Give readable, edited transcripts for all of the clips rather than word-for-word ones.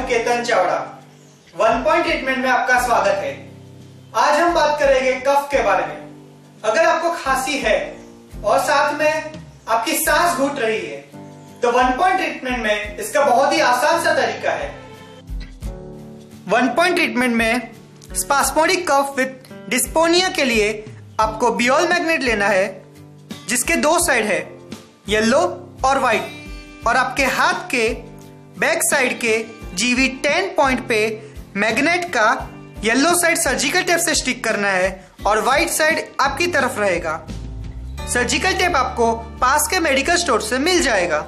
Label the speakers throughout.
Speaker 1: Ketan Chavda. One point treatment में आपका स्वागत है। आज हम बात करेंगे कफ के बारे में। अगर आपको खांसी है और साथ में आपकी सांस घुट रही है तो वन पॉइंट ट्रीटमेंट में इसका बहुत ही आसान सा तरीका है। वन पॉइंट ट्रीटमेंट में स्पास्मोडिक कफ विद डिस्पोनिया के लिए आपको बियोल मैग्नेट लेना है जिसके दो साइड है, येलो और व्हाइट, और आपके हाथ के बैक साइड के GV10 पॉइंट पे मैग्नेट का येलो साइड सर्जिकल टेप से स्टिक करना है और व्हाइट साइड आपकी तरफ रहेगा। सर्जिकल टेप आपको पास के मेडिकल स्टोर से मिल जाएगा।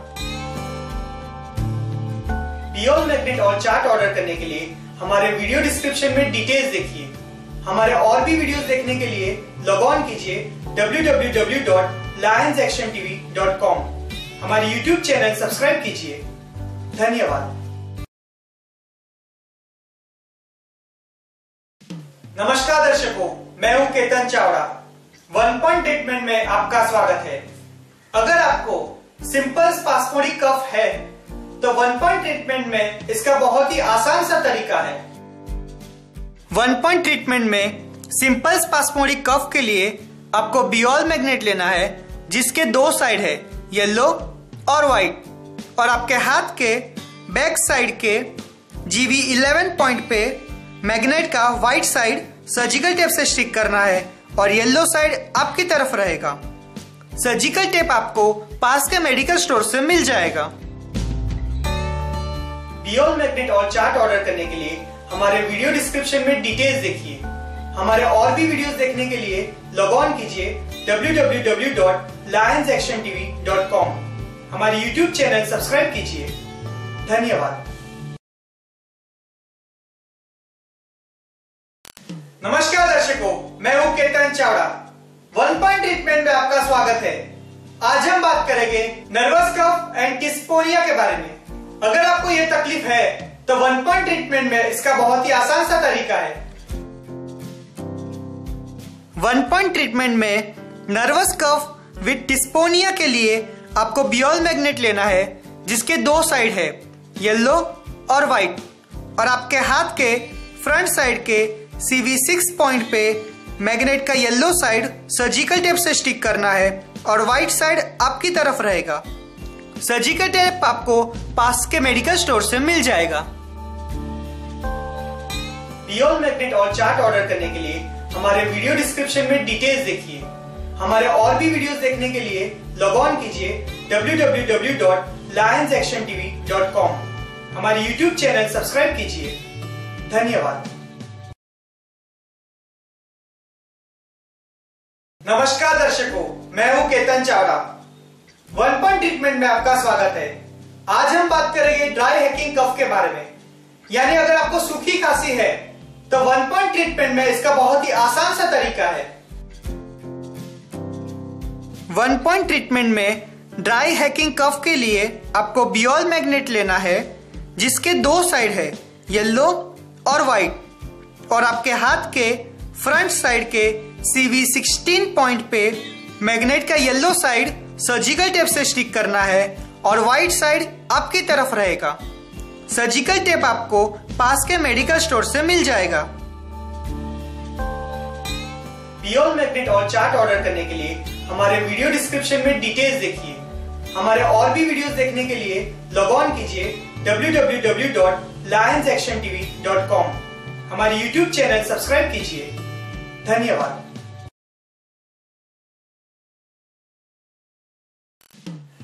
Speaker 1: बियोल मैग्नेट और चार्ट ऑर्डर करने के लिए हमारे वीडियो डिस्क्रिप्शन में डिटेल्स देखिए। हमारे और भी वीडियोस देखने के लिए लॉग ऑन कीजिए www.lionsactiontv.com। हमारे YouTube चैनल सब्सक्राइब कीजिए। धन्यवाद। नमस्कार दर्शकों, मैं हूं Ketan Chavda. One point treatment में आपका स्वागत है। अगर आपको सिंपल स्पास्मोडिक कफ है तो वन पॉइंट ट्रीटमेंट में इसका बहुत ही आसान सा तरीका है। वन पॉइंट ट्रीटमेंट में सिंपल स्पास्मोडिक कफ के लिए आपको बियोल मैग्नेट लेना है जिसके दो साइड है, येलो और व्हाइट, और आपके हाथ के बैक साइड के GV11 पॉइंट पे मैग्नेट का व्हाइट साइड सर्जिकल टेप से स्टिक करना है और येलो साइड आपकी तरफ रहेगा। सर्जिकल टेप आपको पास के मेडिकल स्टोर से मिल जाएगा। बियोल मैग्नेट और चार्ट ऑर्डर करने के लिए हमारे वीडियो डिस्क्रिप्शन में डिटेल्स देखिए। हमारे और भी वीडियोस देखने के लिए लॉग ऑन कीजिए www.lionsactiontv.com। हमारे YouTube चैनल सब्सक्राइब कीजिए। धन्यवाद। नमस्कार दर्शकों, मैं हूं Ketan Chavda. One point treatment में आपका स्वागत है। आज हम बात करेंगे नर्वस कफ एंड डिस्पोनिया के बारे में। अगर आपको यह तकलीफ है तो वन पॉइंट ट्रीटमेंट में इसका बहुत ही आसान सा तरीका है। वन पॉइंट ट्रीटमेंट में नर्वस कफ विद डिस्पोनिया के लिए आपको बियोल मैग्नेट लेना है जिसके दो साइड है, येलो और व्हाइट, और आपके हाथ के फ्रंट साइड के CV6 पॉइंट पे मैग्नेट का येलो साइड सर्जिकल टेप से स्टिक करना है और व्हाइट साइड आपकी तरफ रहेगा। सर्जिकल टेप आपको पास के मेडिकल स्टोर से मिल जाएगा। बियोल मैग्नेट और चार्ट ऑर्डर करने के लिए हमारे वीडियो डिस्क्रिप्शन में डिटेल्स देखिए। हमारे और भी वीडियोस देखने के लिए लॉग ऑन कीजिए www.lionsactiontv.com। हमारे YouTube चैनल सब्सक्राइब कीजिए। धन्यवाद। नमस्कार दर्शकों, मैं हूं Ketan Chavda. One point treatment में आपका स्वागत है। आज हम बात करेंगे ड्राई हैकिंग कफ के बारे में। यानी अगर आपको सूखी खांसी है तो वन पॉइंट ट्रीटमेंट में इसका बहुत ही आसान सा तरीका है। वन पॉइंट ट्रीटमेंट में ड्राई हैकिंग कफ के लिए आपको बियोल मैग्नेट लेना है जिसके दो साइड है, येलो और व्हाइट, और आपके हाथ के फ्रंट साइड के CV16 पॉइंट पे मैग्नेट का येलो साइड सर्जिकल टेप से स्टिक करना है और व्हाइट साइड आपकी तरफ रहेगा। सर्जिकल टेप आपको पास के मेडिकल स्टोर से मिल जाएगा। बियोल मैग्नेट और चार्ट ऑर्डर करने के लिए हमारे वीडियो डिस्क्रिप्शन में डिटेल्स देखिए। हमारे और भी वीडियोस देखने के लिए लॉग ऑन कीजिए www.lionsactiontv.com। हमारे YouTube चैनल सब्सक्राइब कीजिए। धन्यवाद।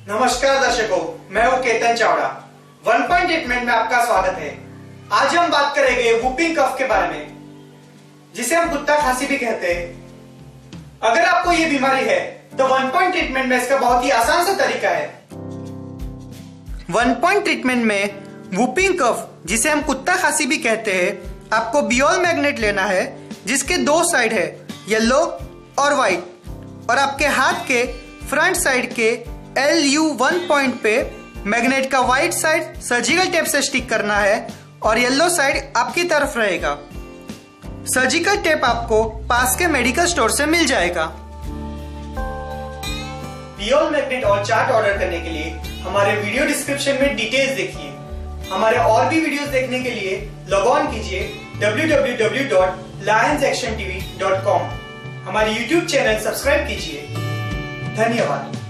Speaker 1: नमस्कार दर्शकों, मैं हूं Ketan Chavda. One point treatment में आपका स्वागत है। आज हम बात करेंगे वूपिंग कफ के बारे में, जिसे हम कुत्ता खांसी भी कहते हैं। अगर आपको ये बीमारी है तो वन पॉइंट ट्रीटमेंट में इसका बहुत ही आसान सा तरीका है। वन पॉइंट ट्रीटमेंट में वूपिंग कफ, जिसे हम कुत्ता खांसी भी कहते हैं, आपको बियोल मैग्नेट लेना है जिसके दो साइड है, येलो और व्हाइट, और आपके हाथ के फ्रंट साइड के LU1 पॉइंट पे मैग्नेट का व्हाइट साइड सर्जिकल टेप से स्टिक करना है और येलो साइड आपकी तरफ रहेगा। सर्जिकल टेप आपको पास के मेडिकल स्टोर से मिल जाएगा। बियोल मैग्नेट और चार्ट ऑर्डर करने के लिए हमारे वीडियो डिस्क्रिप्शन में डिटेल्स देखिए। हमारे और भी वीडियोस देखने के लिए लॉग ऑन कीजिए www.lionsactiontv.com। हमारे YouTube चैनल सब्सक्राइब कीजिए। धन्यवाद।